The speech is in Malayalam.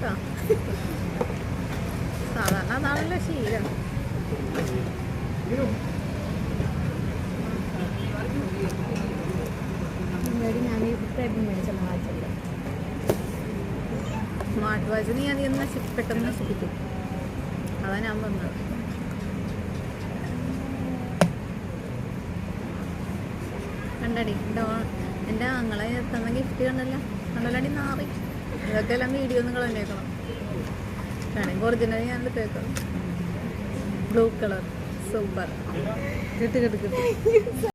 കേട്ടോ. സാധാരണ അതാണല്ലോ ശീലം. ഞാൻ ഈ മേടിച്ച സ്മാർട്ട് വാച്ച് നീ അധികം പെട്ടെന്ന് നശിപ്പിക്കും. അതാ ഞാൻ പറഞ്ഞത്. കണ്ടടി എൻ്റെ ആങ്ങളെ തന്ന ഗിഫ്റ്റ് കണ്ടല്ലടി നാറി. ഇതൊക്കെ എല്ലാം വീഡിയോ നിങ്ങൾ തന്നേക്കണം. വേണമെങ്കിൽ ഒറിജിനൽ ഞാൻ എടുത്തേക്കണം. Blue colour super. കിട്ടി